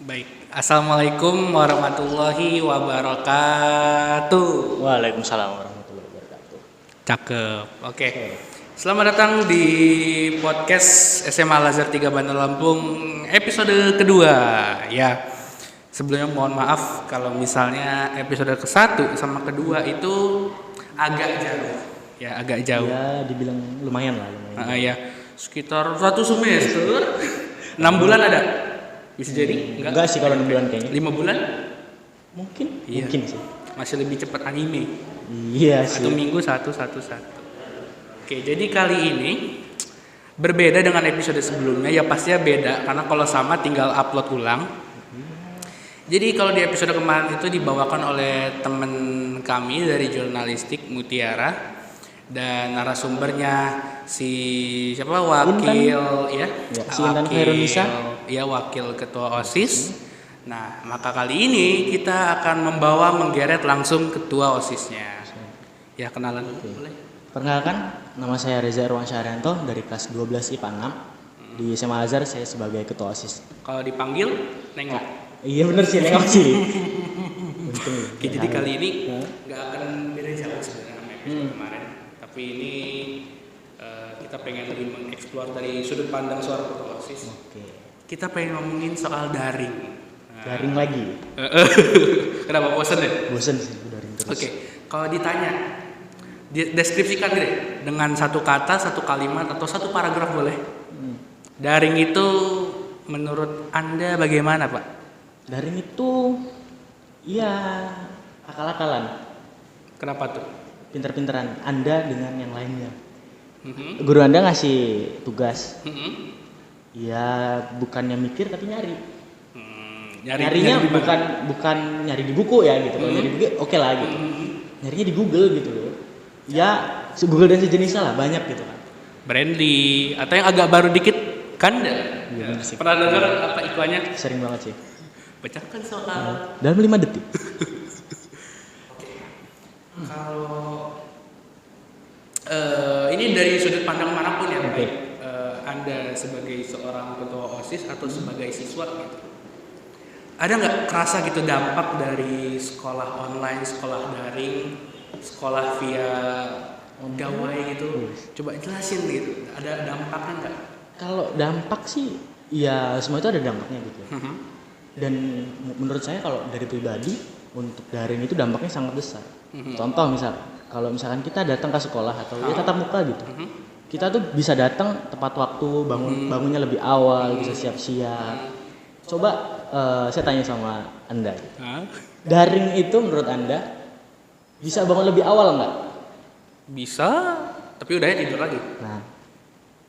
Baik, Assalamualaikum warahmatullahi wabarakatuh. Waalaikumsalam warahmatullahi wabarakatuh. Cakep, oke. Selamat datang di podcast SMA Al-Azhar 3 Bandar Lampung episode kedua. Ya, sebelumnya mohon maaf kalau misalnya episode ke-1 sama kedua itu agak jauh. Ya, agak jauh. Ya, dibilang lumayan lah. Ya, sekitar 1 semester. 6 bulan ada? Bisa jadi? Enggak sih kalau 6 bulan kayaknya. 5 bulan? Mungkin. Iya. Mungkin sih. Masih lebih cepat anime. Iya sih. 1 minggu satu. Oke, jadi kali ini berbeda dengan episode sebelumnya. Ya pastinya beda karena kalau sama tinggal upload ulang. Jadi kalau di episode kemarin itu dibawakan oleh teman kami dari jurnalistik Mutiara dan narasumbernya si siapa wakil Intan. ya, Si Intan Khairunisa. Ya wakil ketua OSIS. Nah, maka kali ini kita akan menggeret langsung ketua OSISnya. Ya, kenalan boleh. Perkenalkan, nama saya Reza Irwansyah Haryanto dari kelas 12 IPA 6. Di SMA Al-Azhar saya sebagai ketua OSIS. Kalau dipanggil nengok. Iya bener sih, nengok sih. Untung. Oke, jadi kali ini nggak akan beda jauh sebenarnya sama episode kemarin. Tapi ini kita pengen lebih mengeksplor dari sudut pandang seorang ketua OSIS. Oke. Kita pengen ngomongin soal daring. Daring lagi. Kenapa bosan ya? Bosen sih daring terus. Oke, kalau ditanya, deskripsikan deh dengan satu kata, satu kalimat, atau satu paragraf boleh. Daring itu menurut Anda bagaimana, Pak? Daring itu ya akal-akalan. Kenapa tuh? Pinter-pinteran Anda dengan yang lainnya. Mhm. Guru Anda ngasih tugas, Mhm. ya bukannya mikir tapi nyari. di Nyarinya mana? bukan nyari di buku ya gitu. Kalau nyari di buku oke lah gitu. Nyarinya di Google gitu loh. Ya Google dan sejenisnya lah banyak gitu kan. Brandly atau yang agak baru dikit Kanda. Iya, bener sih. Pernah dengar apa iklannya? Sering banget sih. Pecahkan soal. Dalam 5 detik. Kalau ini dari sudut pandang manapun ya, Oke. baik Anda sebagai seorang ketua OSIS atau sebagai siswa gitu. Ada nggak kerasa gitu dampak dari sekolah online, sekolah daring, sekolah via gawai gitu? Coba jelasin gitu. Ada dampaknya nggak? Kalau dampak sih ya semua itu ada dampaknya gitu. Dan menurut saya kalau dari pribadi untuk daring itu dampaknya sangat besar. Contoh misal kalau misalkan kita datang ke sekolah atau ya tatap muka gitu. Kita tuh bisa datang tepat waktu, bangunnya lebih awal, bisa siap-siap. Coba saya tanya sama Anda. Daring itu menurut Anda bisa bangun lebih awal nggak? Bisa, tapi udah tidur lagi. Nah,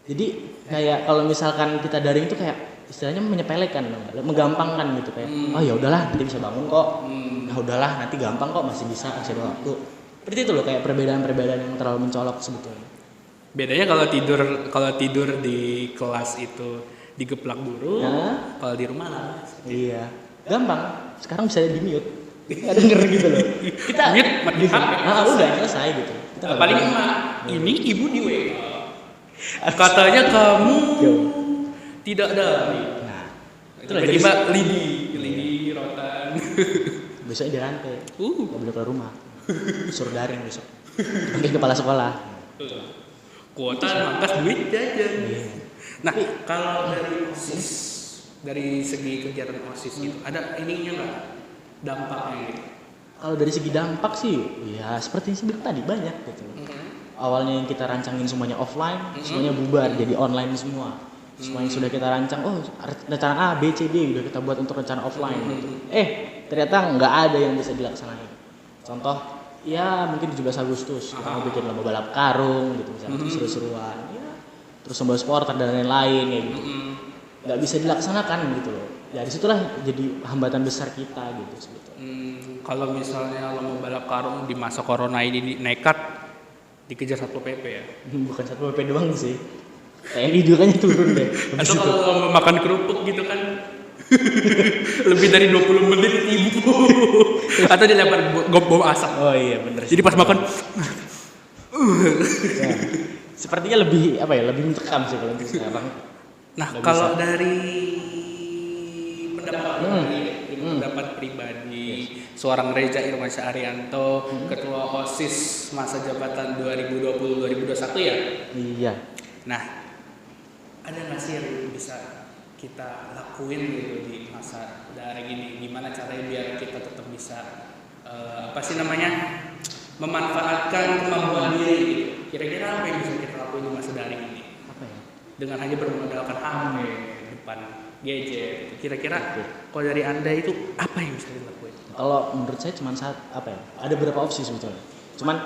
jadi kayak kalau misalkan kita daring itu kayak istilahnya menyepelekan, menggampangkan gitu kayak, oh ya udahlah nanti bisa bangun kok, ya udahlah nanti gampang kok masih ada waktu. Seperti itu loh kayak perbedaan-perbedaan yang terlalu mencolok sebetulnya. Bedanya kalau tidur di kelas itu digeplak guru, kalau di rumah lah. Iya, gampang. Sekarang bisa di mute, nggak denger gitu loh. Kita Mute, mati HP. udah selesai gitu. Kita nggak Paling denger. emak, ini ibu di WA. Katanya kamu tidak dari. Nah, Itulah tiba-tiba lidi rotan. besoknya dirantai, nggak boleh keluar rumah. Suruh daring besok. Panggil kepala sekolah. Kuota mangkas duit jajan. Nah, kalau dari OSIS, dari segi kegiatan OSIS gitu, ada ininya nggak dampaknya gitu? Kalau dari segi dampak sih, ya seperti yang saya bilang tadi banyak gitu. Awalnya yang kita rancangin semuanya offline, semuanya bubar jadi online semua. Semua yang sudah kita rancang, rencana A, B, C, D udah kita buat untuk rencana offline. Gitu. Ternyata nggak ada yang bisa dilaksanain. Contoh, ya mungkin 17 Agustus kita mau bikin lomba balap karung gitu misalnya, seru-seruan. Ya, terus lomba supporter dan lain-lain kayak gitu. Nggak bisa dilaksanakan gitu loh. Ya disitulah jadi hambatan besar kita gitu sebetulnya. Kalau misalnya lomba balap karung di masa corona ini nekat dikejar Satpol PP ya. Bukan Satpol PP doang sih. TNI juga kan turun deh. Atau kalau lomba makan kerupuk gitu kan lebih dari 20 menit ibu. Atau dilempar bom asap. Oh iya bener. Jadi pas makan Ya, sepertinya lebih lebih mencekam sih kalau untuk sekarang. Nah, Nggak kalau bisa. dari pendapat seorang Reza Irwansyah Arianto, ketua OSIS masa jabatan 2020-2021 ya. Iya. Nah, ada nggak sih yang bisa kita lakuin gitu di masa daring ini? Gimana caranya biar kita tetap bisa memanfaatkan kemampuan diri gitu. Kira-kira apa yang bisa kita lakuin di masa daring ini? Apa ya? Dengan hanya bermodalkan HP depan gadget gitu. Kira-kira kalau dari Anda itu apa yang bisa dilakuin? Kalau menurut saya cuma ada beberapa opsi sebetulnya. Cuman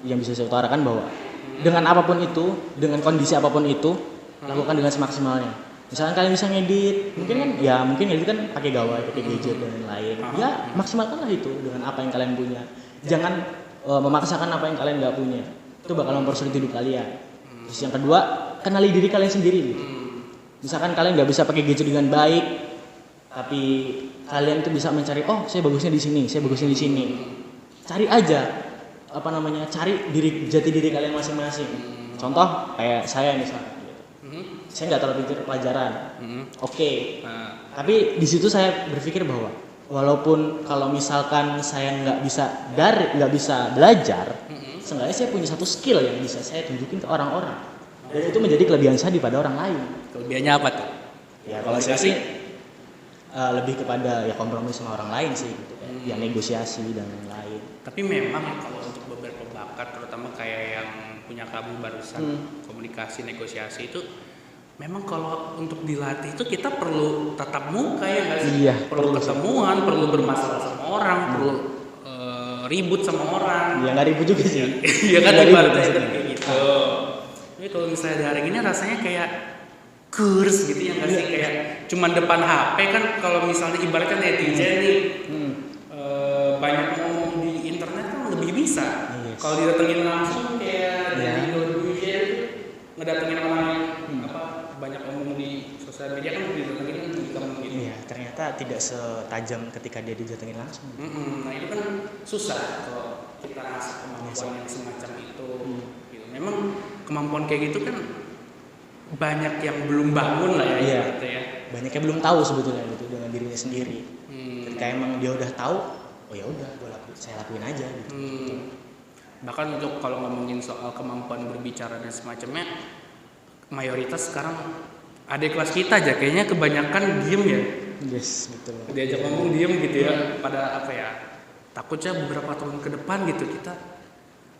yang bisa saya utarakan bahwa dengan apapun itu, dengan kondisi apapun itu, lakukan dengan semaksimalnya. Misalkan kalian bisa ngedit, mungkin ngedit kan pakai gawai, pakai gadget dan lain-lain. Ya maksimalkanlah itu dengan apa yang kalian punya. Jangan memaksakan apa yang kalian nggak punya. Itu bakal mempersulit hidup kalian. Terus yang kedua, kenali diri kalian sendiri gitu. Misalkan kalian nggak bisa pakai gadget dengan baik, tapi kalian tuh bisa mencari, saya bagusnya di sini, saya bagusnya di sini. Cari aja, cari jati diri kalian masing-masing. Contoh kayak saya misalnya, saya nggak terlalu pintar pelajaran, tapi di situ saya berpikir bahwa walaupun kalau misalkan saya nggak bisa belajar, seenggaknya saya punya satu skill yang bisa saya tunjukin ke orang-orang, dan itu menjadi kelebihan saya daripada orang lain. Kelebihannya apa tuh? Ya kalau saya sih lebih kepada ya kompromi sama orang lain sih gitu, ya negosiasi dan lain-lain. Tapi memang kalau untuk beberapa bakat, terutama kayak yang punya kamu barusan, komunikasi, negosiasi itu memang kalau untuk dilatih itu kita perlu tatap muka ya nggak sih? Iya, perlu ketemuan, perlu bermasalah sama orang, perlu ribut sama orang. Ya nggak ribut juga sih. Iya kan ibaratnya kayak gitu. Tapi kalau misalnya daring ini rasanya kayak kurs gitu ya nggak sih, kayak cuman depan HP kan. Kalau misalnya ibaratnya netizen nih banyak ngomong di internet kan lebih bisa. Kalau didatengin langsung kayak di Indonesia itu ngedatengin orang yang banyak ngomong di sosial media kan lebih didatengin di kamu gitu. Iya, ternyata tidak setajam ketika dia didatengin langsung. Nah itu kan susah kalau kita ngasih kemampuan yang semacam itu. Gitu. Memang kemampuan kayak gitu kan banyak yang belum bangun lah ya. Gitu ya. Banyak yang belum tahu sebetulnya gitu dengan dirinya sendiri. Ketika emang dia udah tahu, ya udah, saya lakuin aja gitu. Bahkan untuk kalau ngomongin soal kemampuan berbicara dan semacamnya, mayoritas sekarang adik kelas kita aja kayaknya kebanyakan diem ya. Yes, betul. Diajak ngomong diem gitu ya. Pada takutnya beberapa tahun ke depan gitu kita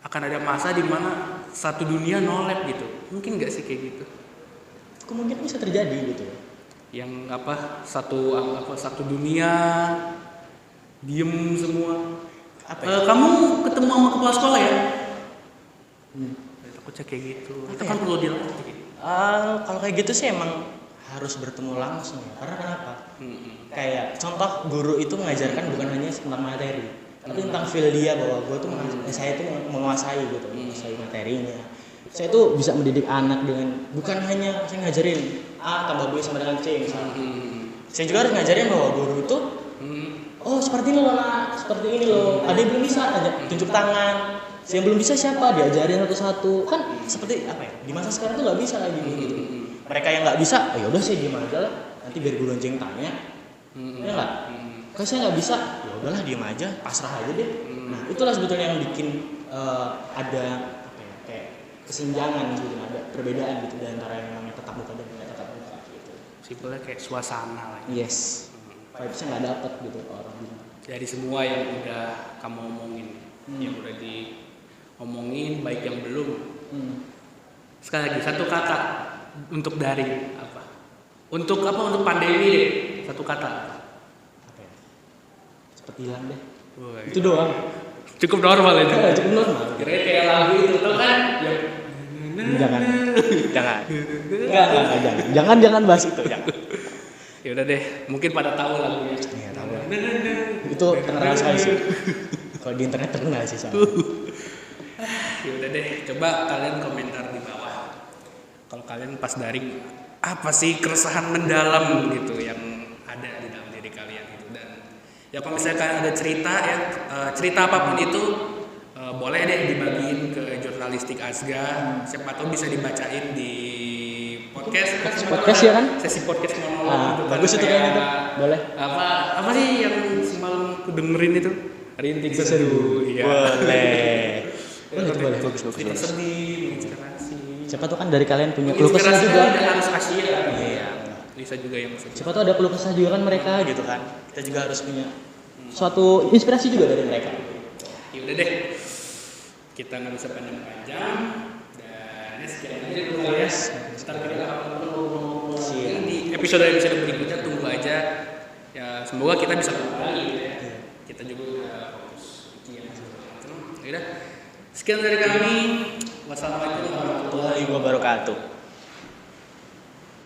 akan ada masa di mana satu dunia nolep gitu. Mungkin nggak sih kayak gitu? Kemungkinan bisa terjadi gitu. Yang satu dunia diem semua. Kamu ketemu sama kepala sekolah ya? Takutnya kayak gitu. Itu kan perlu dilatih. Kalau kayak gitu sih emang harus bertemu langsung ya. Karena kenapa? Kayak contoh guru itu mengajarkan bukan hanya tentang materi, tapi tentang feel dia, bahwa saya itu menguasai gitu, menguasai materinya. Saya itu bisa mendidik anak dengan bukan hanya saya ngajarin A tambah B sama dengan C misalnya. Saya juga harus ngajarin bahwa guru itu seperti ini loh nak, seperti ini loh. Ada yang belum bisa, tunjuk tangan. Yang belum bisa siapa? Diajarin satu-satu. Kan seperti di masa sekarang tuh nggak bisa lagi gitu. Mereka yang nggak bisa, ya udah saya diem aja lah. Nanti biar guru lonceng tanya. Ya nggak? Kalau saya nggak bisa, ya udahlah diem aja, pasrah aja deh. Nah itulah sebetulnya yang bikin ada kayak kesenjangan gitu, ada perbedaan gitu di antara yang namanya tatap muka dan nggak tatap muka gitu. Simpelnya kayak suasana lah. Yes. Vibes-nya nggak dapet gitu orang bilang. Dari semua yang udah kamu omongin, yang udah diomongin, baik yang belum. Sekali lagi satu kata untuk daring apa? Untuk pandemi deh, satu kata. Apa ya? Cepet hilang deh. Itu doang. Cukup normal itu. Cukup normal. Kira-kira kayak lagu itu tuh kan? Jangan bahas itu. Ya udah deh, mungkin pada tahu lagunya. Iya tahu. Itu terkenal sekali sih. Kalau di internet terkenal sih soalnya. Ya udah deh, coba kalian komentar di bawah. Kalau kalian pas daring apa sih keresahan mendalam gitu yang ada di dalam diri kalian gitu. Dan ya kalau misalnya kalian ada cerita apapun itu boleh deh dibagiin ke Jurnalistik Asga. Siapa tahu bisa dibacain di podcast ya kan? Sesi podcast monolog gitu. Bagus itu kayaknya tuh. Boleh. Apa sih yang semalam aku dengerin itu? Rintik seduh. Iya. Boleh. Boleh. Bagus. Kita sedih, menginspirasi. Siapa tuh kan dari kalian punya keluh kesah Inspirasi juga. tidak harus Asia. Iya. Bisa juga yang sedih. Siapa tuh ada keluh kesah juga kan mereka gitu kan. Kita juga harus punya suatu inspirasi juga dari mereka. Ya udah deh. Kita nggak bisa panjang-panjang. Dan sekian aja dulu ya. Ntar kita akan ngobrol di episode berikutnya, tunggu aja. Ya semoga kita bisa kembali ya. Kita juga udah fokus. Ya udah. Sekian dari kami. Wassalamualaikum warahmatullahi Warahmatullahi wabarakatuh.